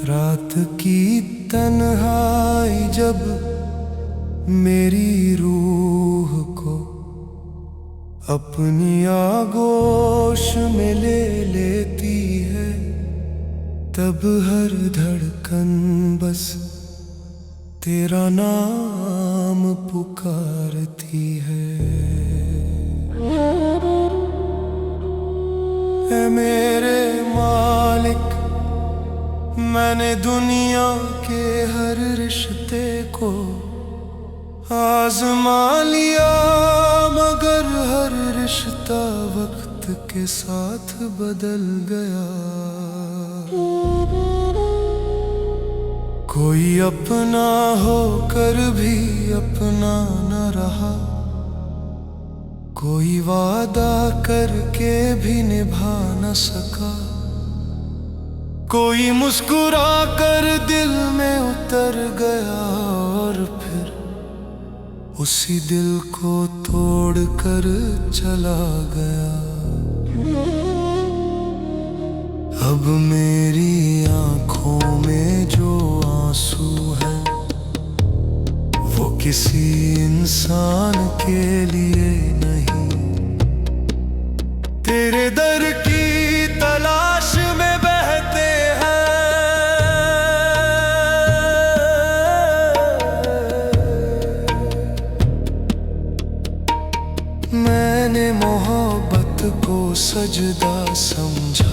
रात की तन्हाई जब मेरी रूह को अपनी आगोश में ले लेती है, तब हर धड़कन बस तेरा नाम पुकारती है। ऐ मेरे मालिक, मैंने दुनिया के हर रिश्ते को आजमा लिया, मगर हर रिश्ता वक्त के साथ बदल गया। कोई अपना होकर भी अपना न रहा, कोई वादा करके भी निभा न सका, कोई मुस्कुरा कर दिल में उतर गया और फिर उसी दिल को तोड़ कर चला गया। अब मेरी आंखों में जो आंसू है वो किसी इंसान के लिए नहीं, तेरे दर की तलाश में बहते हैं। मैंने मोहब्बत को सजदा समझा,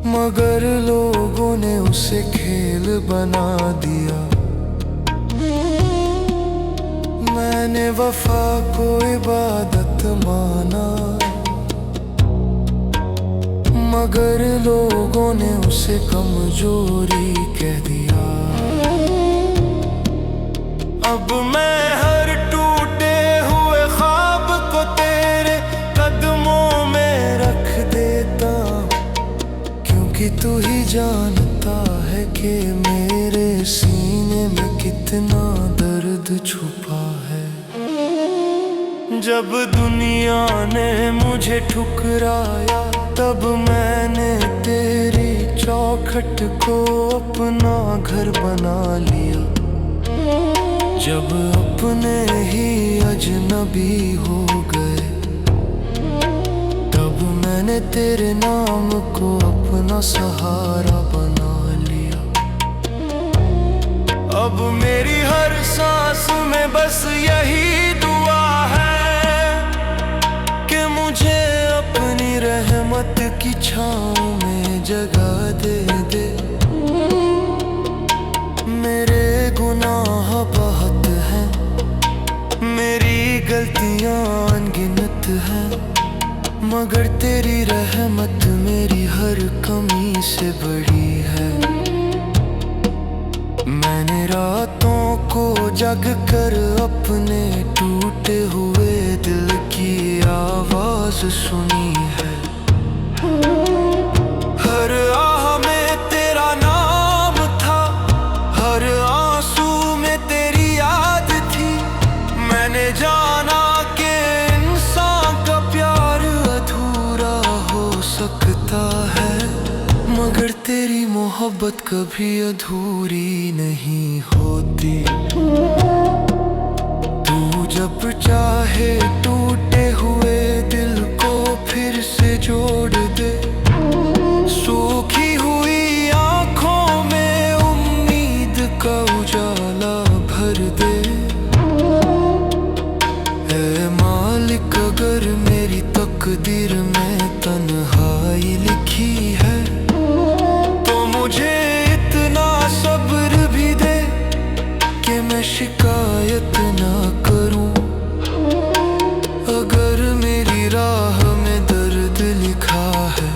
मगर लोगों ने उसे खेल बना दिया। मैंने वफा को इबादत माना, मगर लोगों ने उसे कमजोरी कह दिया। अब मैं हर टूटे हुए ख्वाब को तेरे कदमों में रख देता हूँ, क्योंकि तू ही जानता है कि मेरे सीने में कितना दर्द छुपा है। जब दुनिया ने मुझे ठुकराया, तब मैंने तेरी चौखट को अपना घर बना लिया। जब अपने ही अजनबी हो गए, तब मैंने तेरे नाम को अपना सहारा बना लिया। अब मेरी हर सांस में बस यही दुआ है कि मुझे अपनी रहमत की छाँव में जगह दे दे। मेरे गुनाह बहुत हैं, मेरी गलतियां अनगिनत हैं, मगर तेरी रहमत मेरी हर कमी से बड़ी है। मैंने रातों को जग कर अपने टूटे हुए दिल की आवाज सुनी है। हर आह में तेरा नाम था, हर आंसू में तेरी याद थी। मैंने जाना कि इंसान का प्यार अधूरा हो सकता है, मगर तेरी मोहब्बत कभी अधूरी नहीं होती। तू जब चाहे टूटे हुए दिल को फिर से जोड़ दे, सूखी हुई आंखों में उम्मीद का उजाला भर दे। ऐ मालिक, अगर मेरी तकदीर में तन्हाई लिखी है, तो मुझे इतना सब्र भी दे कि मैं शिकायत ना करूं। अगर मेरी राह में दर्द लिखा है,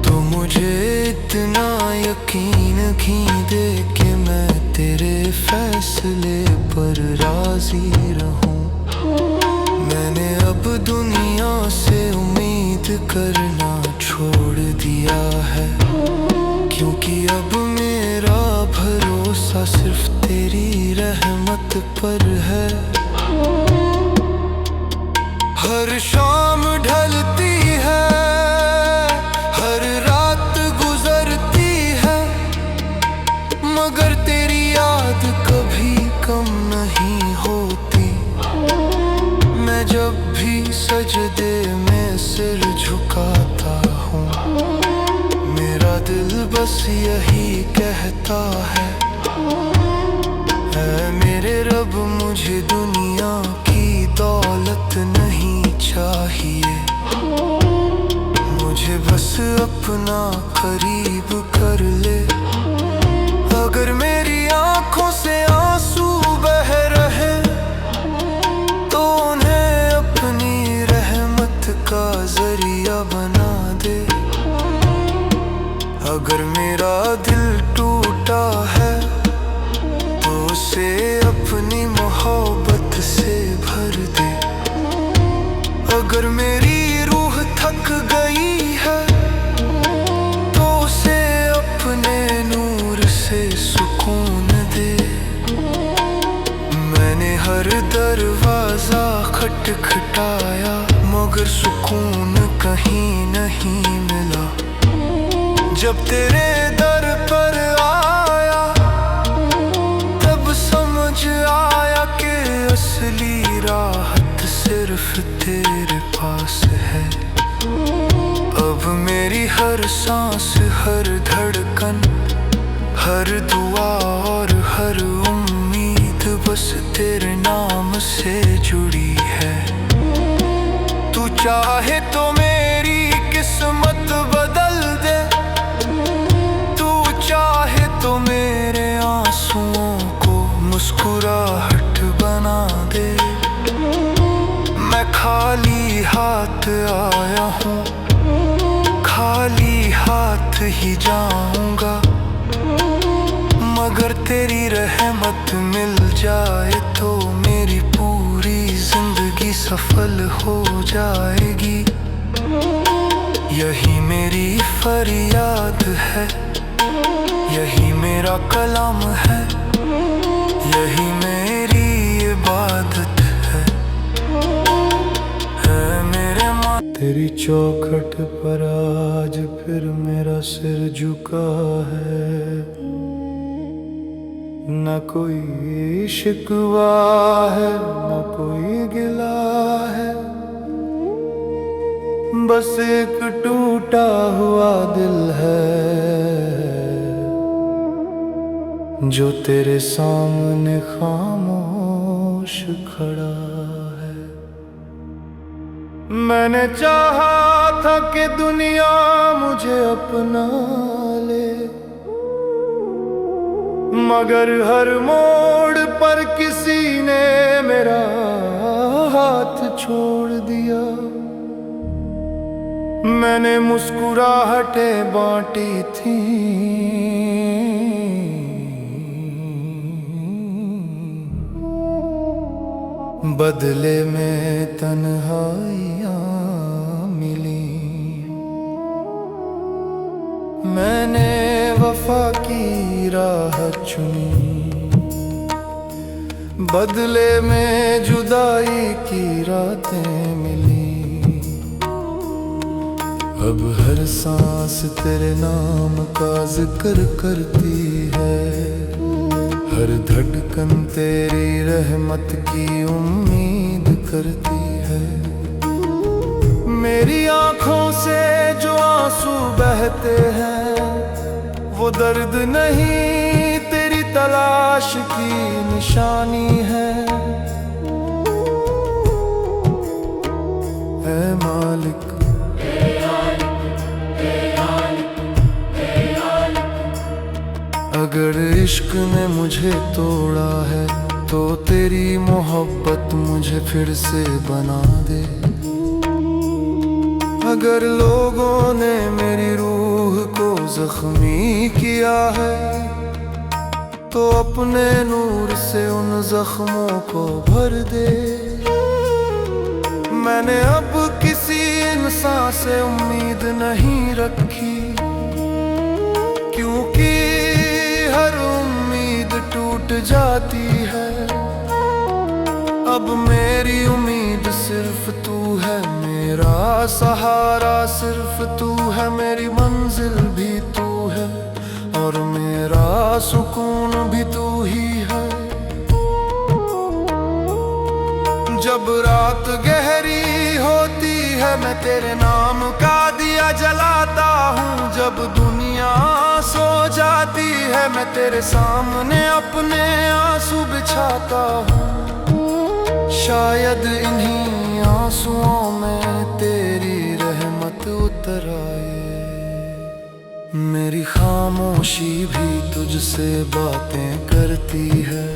तो मुझे इतना यकीन भी दे कि मैं तेरे फैसले पर राजी रहूं। मैंने अब दुनिया से उम्मीद करना छोड़ दिया है, क्योंकि अब मेरा भरोसा सिर्फ तेरी रहमत पर है। हर शाम ढलती है, हर सजदे में सिर झुकाता हूँ। मेरा दिल बस यही कहता है, ऐ मेरे रब मुझे दुनिया की दौलत नहीं चाहिए। मुझे बस अपना करीब कर ले। अगर मेरी आंखों से आंसू बह रहे तो उन्हें अपनी रहमत का जरिया बना दे। अगर मेरा दिल टूटा है तो उसे अपनी मोहब्बत से भर दे। अगर मेरी रूह थक गई है तो उसे अपने नूर से सुकून दे। मैंने हर दरवाजा खटखटाया मगर सुकून कहीं नहीं मिला। जब तेरे दर पर आया तब समझ आया कि असली राहत सिर्फ तेरे पास है। अब मेरी हर सांस, हर धड़कन, हर दुआ और हर उम्मीद बस तेरे नाम से जुड़ी है। तू चाहे तो मेरी किस्मत बदल दे, तू चाहे तो मेरे आंसुओं को मुस्कुराहट बना दे। मैं खाली हाथ आया हूँ, खाली हाथ ही जाऊंगा। मगर तेरी रहमत मिल जाए तो मेरी पूरी जिंदगी सफल हो जाएगी। यही मेरी फरियाद है, यही मेरा कलाम है, यही मेरी इबादत है मेरे माँ। तेरी चौखट पर आज फिर मेरा सिर झुका है। न कोई शिकवा है न कोई गिला है, बस एक टूटा हुआ दिल है जो तेरे सामने खामोश खड़ा है। मैंने चाहा था कि दुनिया मुझे अपना ले, मगर हर मोड़ पर किसी ने मेरा हाथ छोड़ दिया। मैंने मुस्कुराहटें बांटी थी, बदले में तन्हाइयाँ मिली। मैंने वफा की राह चुनी, बदले में जुदाई की रातें मिली। अब हर सांस तेरे नाम का जिक्र करती है, हर धड़कन तेरी रहमत की उम्मीद करती है। मेरी आंखों से जो आंसू बहते हैं वो दर्द नहीं तेरी तलाश की निशानी है। ऐ मालिक अगर इश्क ने मुझे तोड़ा है तो तेरी मोहब्बत मुझे फिर से बना दे। अगर लोगों ने मेरी रूह को जख्मी किया है तो अपने नूर से उन जख्मों को भर दे। मैंने अब किसी इंसान से उम्मीद नहीं रखी, क्योंकि हर उम्मीद टूट जाती है। अब मेरी उम्मीद सिर्फ तू है, मेरा सहारा सिर्फ तू है, मेरी मंजिल भी तू है और मेरा सुकून भी तू ही है। जब रात गहरी होती है। मैं तेरे नाम का दिया जलाता हूँ जब दुनिया सो जाती है। मैं तेरे सामने अपने आंसू बिछाता हूँ, शायद इन्हीं आंसुओं में तेरी रहमत उतर आए। मेरी खामोशी भी तुझसे बातें करती है,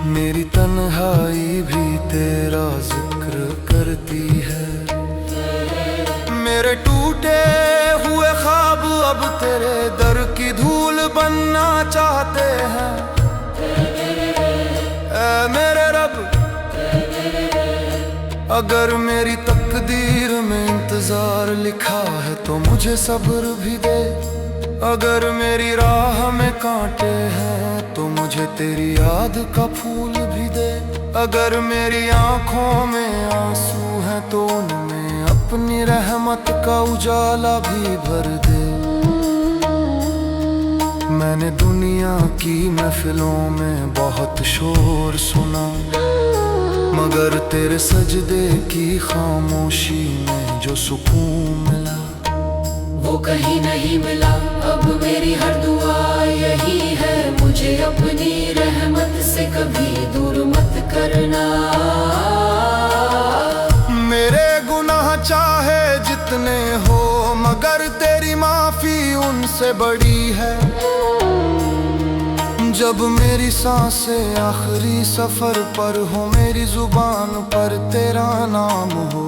मेरी तन्हाई भी तेरा जिक्र करती है। मेरे टूटे हुए ख्वाब अब तेरे दर की धूल बनना चाहते हैं। ऐ मेरे रब, अगर मेरी तकदीर में इंतजार लिखा है तो मुझे सब्र भी दे। अगर मेरी राह में कांटे हैं तो मुझे तेरी याद का फूल भी दे। अगर मेरी आंखों में आंसू हैं तो उनमें अपनी रहमत का उजाला भी भर दे। मैंने दुनिया की महफिलों में बहुत शोर सुना, मगर तेरे सजदे की खामोशी में जो सुकून मिला वो कहीं नहीं मिला। अब मेरी हर दुआ यही है, मुझे अपनी रहमत से कभी दूर मत करना। मेरे गुनाह चाहे जितने हो मगर तेरी माफी उनसे बड़ी है। जब मेरी सांसें आखिरी सफर पर हो, मेरी जुबान पर तेरा नाम हो,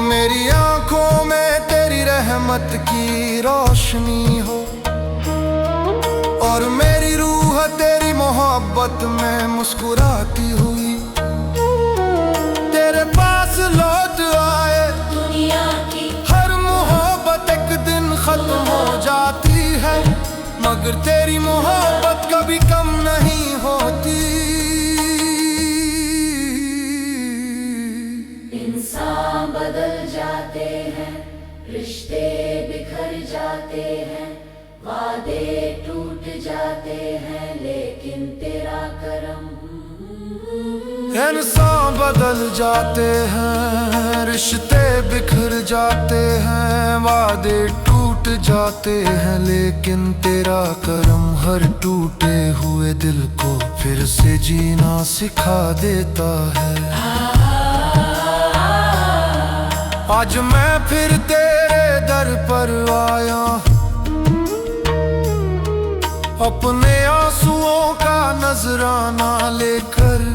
मेरी आंखों में तेरी रहमत की रोशनी हो, और मेरी रूह तेरी मोहब्बत में मुस्कुराती हुई तेरे पास लौट आए। दुनिया की हर मोहब्बत एक दिन खत्म हो जाती है, मगर तेरी मोहब्बत कभी कम नहीं होती। इंसान बदल जाते हैं, रिश्ते बिखर जाते हैं, वादे टूट जाते हैं, लेकिन तेरा करम। इंसान बदल जाते हैं, रिश्ते बिखर जाते हैं, वादे टूट जाते हैं, लेकिन तेरा करम हर टूटे हुए दिल को फिर से जीना सिखा देता है। आज मैं फिर तेरे दर पर आया, अपने आंसुओं का नजराना लेकर।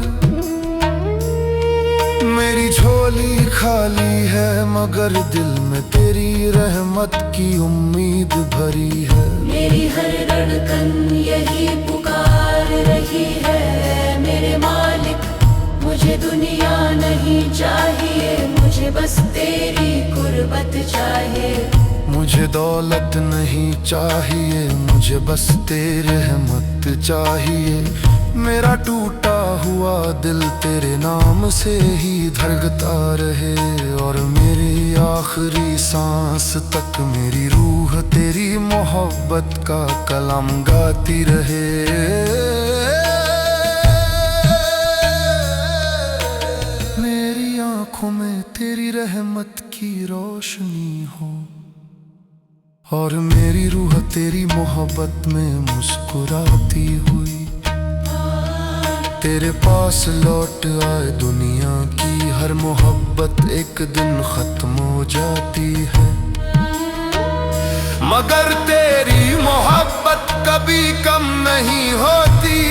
मेरी झोली खाली है मगर दिल में तेरी रहमत की उम्मीद भरी है। मेरी हर धड़कन यही पुकार रही है, मेरे मालिक मुझे दुनिया नहीं चाहिए, मुझे बस तेरी कुर्बत चाहिए। मुझे दौलत नहीं चाहिए, मुझे बस तेरी रहमत चाहिए। मेरा टूटा हुआ दिल तेरे नाम से ही धड़कता रहे, और मेरी आखिरी सांस तक मेरी रूह तेरी मोहब्बत का कलाम गाती रहे। मेरी आंखों में तेरी रहमत की रोशनी हो, और मेरी रूह तेरी मोहब्बत में मुस्कुराती हुई तेरे पास लौट आए। दुनिया की हर मोहब्बत एक दिन खत्म हो जाती है, मगर तेरी मोहब्बत कभी कम नहीं होती।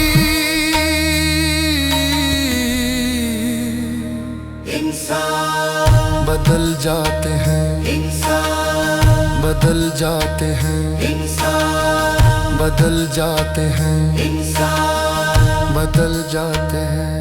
इंसान बदल जाते हैं, इंसान बदल जाते हैं, इंसान बदल जाते हैं, इंसान बदल जाते हैं।